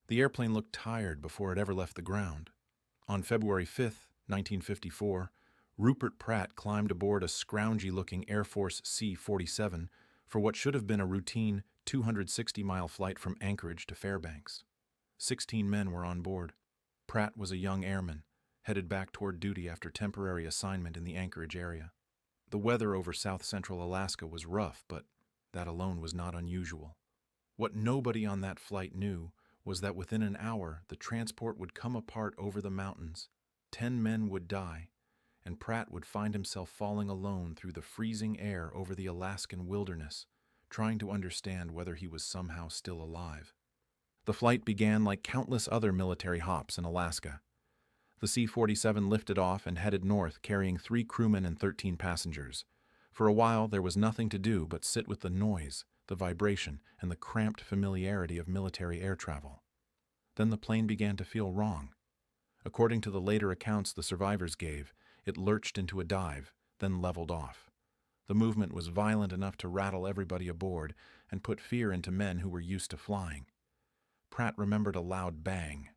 The airplane looked tired before it ever left the ground. On February 5th, 1954, Rupert Pratt climbed aboard a scroungy-looking Air Force C-47 for what should have been a routine 260-mile flight from Anchorage to Fairbanks. 16 men were on board. Pratt was a young airman, headed back toward duty after temporary assignment in the Anchorage area. The weather over south-central Alaska was rough, but that alone was not unusual. What nobody on that flight knew was that within an hour the transport would come apart over the mountains, 10 men would die, and Pratt would find himself falling alone through the freezing air over the Alaskan wilderness, trying to understand whether he was somehow still alive. The flight began like countless other military hops in Alaska. The C-47 lifted off and headed north, carrying 3 crewmen and 13 passengers. For a while, there was nothing to do but sit with the noise, the vibration, and the cramped familiarity of military air travel. Then the plane began to feel wrong. According to the later accounts the survivors gave, it lurched into a dive, then leveled off. The movement was violent enough to rattle everybody aboard and put fear into men who were used to flying. Pratt remembered a loud bang.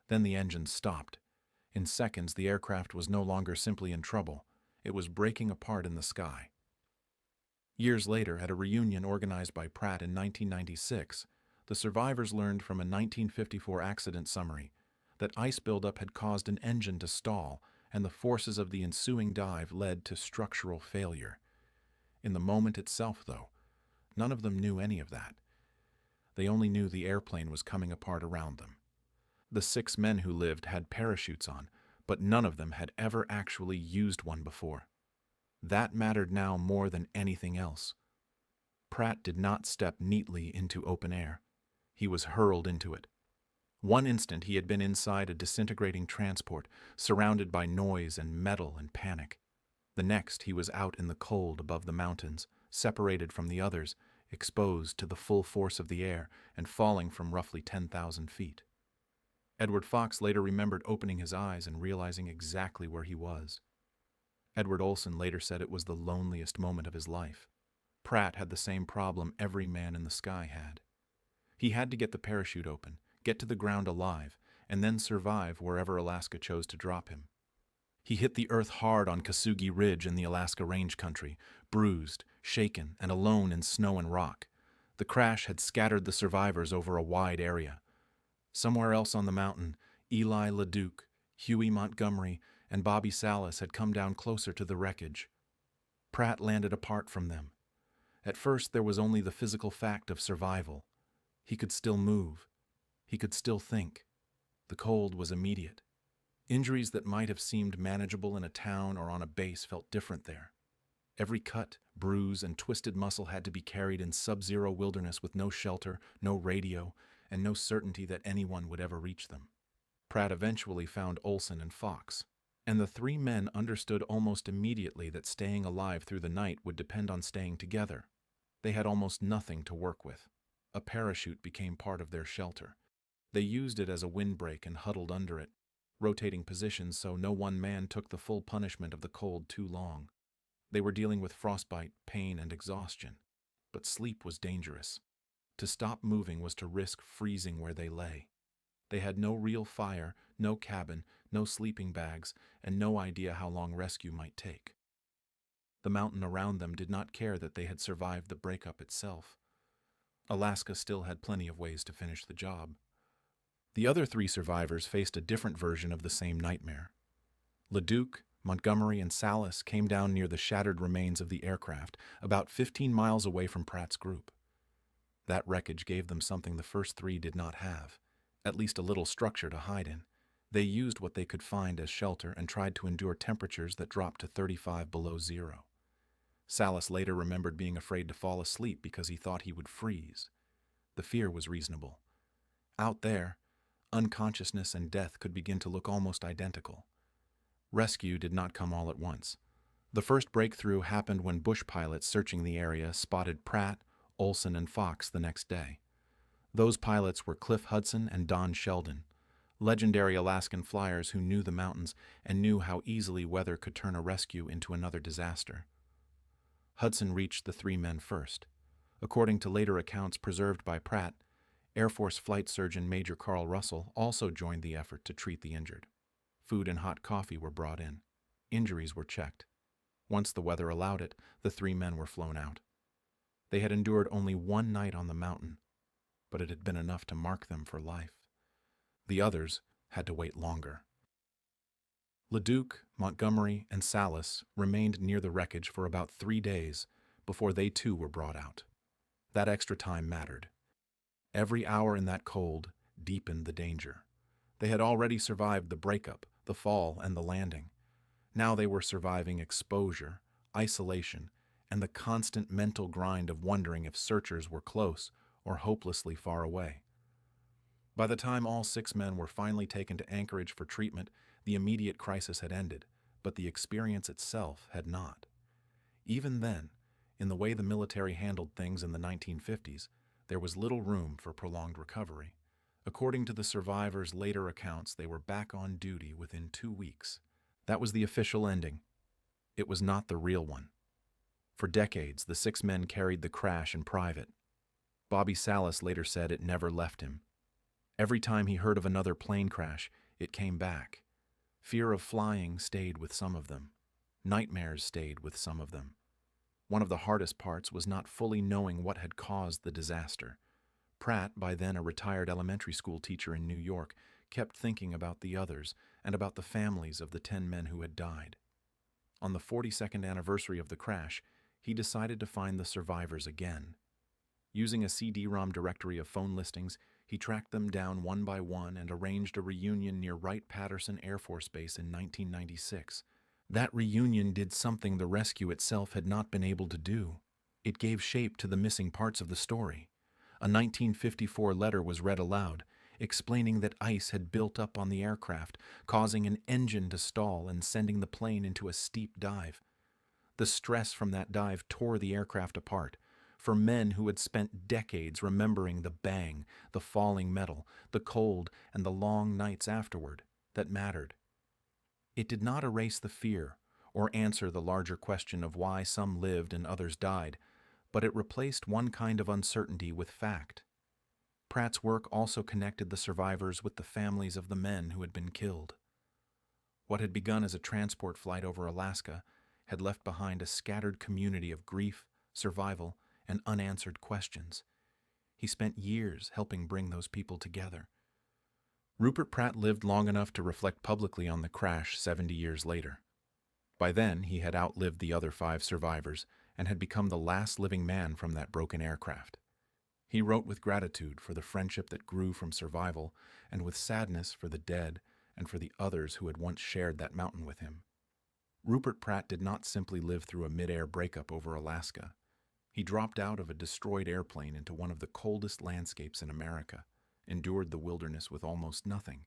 Then the engine stopped. In seconds, the aircraft was no longer simply in trouble. It was breaking apart in the sky. Years later, at a reunion organized by Pratt in 1996, the survivors learned from a 1954 accident summary that ice buildup had caused an engine to stall, and the forces of the ensuing dive led to structural failure. In the moment itself, though, none of them knew any of that. They only knew the airplane was coming apart around them. The 6 men who lived had parachutes on, but none of them had ever actually used one before. That mattered now more than anything else. Pratt did not step neatly into open air. He was hurled into it. One instant he had been inside a disintegrating transport, surrounded by noise and metal and panic. The next he was out in the cold above the mountains, separated from the others, exposed to the full force of the air and falling from roughly 10,000 feet. Edward Fox later remembered opening his eyes and realizing exactly where he was. Edward Olson later said it was the loneliest moment of his life. Pratt had the same problem every man in the sky had. He had to get the parachute open, get to the ground alive, and then survive wherever Alaska chose to drop him. He hit the earth hard on Kasugi Ridge in the Alaska Range country, bruised, shaken, and alone in snow and rock. The crash had scattered the survivors over a wide area. Somewhere else on the mountain, Eli LeDuc, Huey Montgomery, and Bobby Salas had come down closer to the wreckage. Pratt landed apart from them. At first there was only the physical fact of survival. He could still move. He could still think. The cold was immediate. Injuries that might have seemed manageable in a town or on a base felt different there. Every cut, bruise, and twisted muscle had to be carried in sub-zero wilderness with no shelter, no radio, and no certainty that anyone would ever reach them. Pratt eventually found Olson and Fox, and the 3 men understood almost immediately that staying alive through the night would depend on staying together. They had almost nothing to work with. A parachute became part of their shelter. They used it as a windbreak and huddled under it, rotating positions so no one man took the full punishment of the cold too long. They were dealing with frostbite, pain, and exhaustion, but sleep was dangerous. To stop moving was to risk freezing where they lay. They had no real fire, no cabin, no sleeping bags, and no idea how long rescue might take. The mountain around them did not care that they had survived the breakup itself. Alaska still had plenty of ways to finish the job. The other 3 survivors faced a different version of the same nightmare. LeDuc, Montgomery, and Salas came down near the shattered remains of the aircraft, about 15 miles away from Pratt's group. That wreckage gave them something the first 3 did not have, at least a little structure to hide in. They used what they could find as shelter and tried to endure temperatures that dropped to 35 below zero. Salas later remembered being afraid to fall asleep because he thought he would freeze. The fear was reasonable. Out there, unconsciousness and death could begin to look almost identical. Rescue did not come all at once. The first breakthrough happened when bush pilots searching the area spotted Pratt, Olson, and Fox the next day. Those pilots were Cliff Hudson and Don Sheldon, legendary Alaskan flyers who knew the mountains and knew how easily weather could turn a rescue into another disaster. Hudson reached the 3 men first. According to later accounts preserved by Pratt, Air Force Flight Surgeon Major Carl Russell also joined the effort to treat the injured. Food and hot coffee were brought in. Injuries were checked. Once the weather allowed it, the three men were flown out. They had endured only one night on the mountain, but it had been enough to mark them for life. The others had to wait longer. Leduc, Montgomery, and Salas remained near the wreckage for about 3 days before they too were brought out. That extra time mattered. Every hour in that cold deepened the danger. They had already survived the breakup, the fall, and the landing. Now they were surviving exposure, isolation, and the constant mental grind of wondering if searchers were close or hopelessly far away. By the time all 6 men were finally taken to Anchorage for treatment, the immediate crisis had ended, but the experience itself had not. Even then, in the way the military handled things in the 1950s, there was little room for prolonged recovery. According to the survivors' later accounts, they were back on duty within 2 weeks. That was the official ending. It was not the real one. For decades, the 6 men carried the crash in private. Bobby Salas later said it never left him. Every time he heard of another plane crash, it came back. Fear of flying stayed with some of them. Nightmares stayed with some of them. One of the hardest parts was not fully knowing what had caused the disaster. Pratt, by then a retired elementary school teacher in New York, kept thinking about the others and about the families of the 10 men who had died. On the 42nd anniversary of the crash, he decided to find the survivors again. Using a CD-ROM directory of phone listings, he tracked them down one by one and arranged a reunion near Wright-Patterson Air Force Base in 1996. That reunion did something the rescue itself had not been able to do. It gave shape to the missing parts of the story. A 1954 letter was read aloud, explaining that ice had built up on the aircraft, causing an engine to stall and sending the plane into a steep dive. The stress from that dive tore the aircraft apart. For men who had spent decades remembering the bang, the falling metal, the cold, and the long nights afterward, that mattered. It did not erase the fear or answer the larger question of why some lived and others died, but it replaced one kind of uncertainty with fact. Pratt's work also connected the survivors with the families of the men who had been killed. What had begun as a transport flight over Alaska had left behind a scattered community of grief, survival, and unanswered questions. He spent years helping bring those people together. Rupert Pratt lived long enough to reflect publicly on the crash 70 years later. By then, he had outlived the other 5 survivors and had become the last living man from that broken aircraft. He wrote with gratitude for the friendship that grew from survival and with sadness for the dead and for the others who had once shared that mountain with him. Rupert Pratt did not simply live through a midair breakup over Alaska. He dropped out of a destroyed airplane into one of the coldest landscapes in America, endured the wilderness with almost nothing,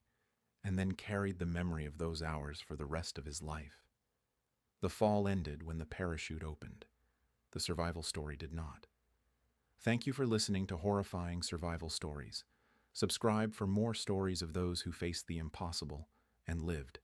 and then carried the memory of those hours for the rest of his life. The fall ended when the parachute opened. The survival story did not. Thank you for listening to Horrifying Survival Stories. Subscribe for more stories of those who faced the impossible and lived.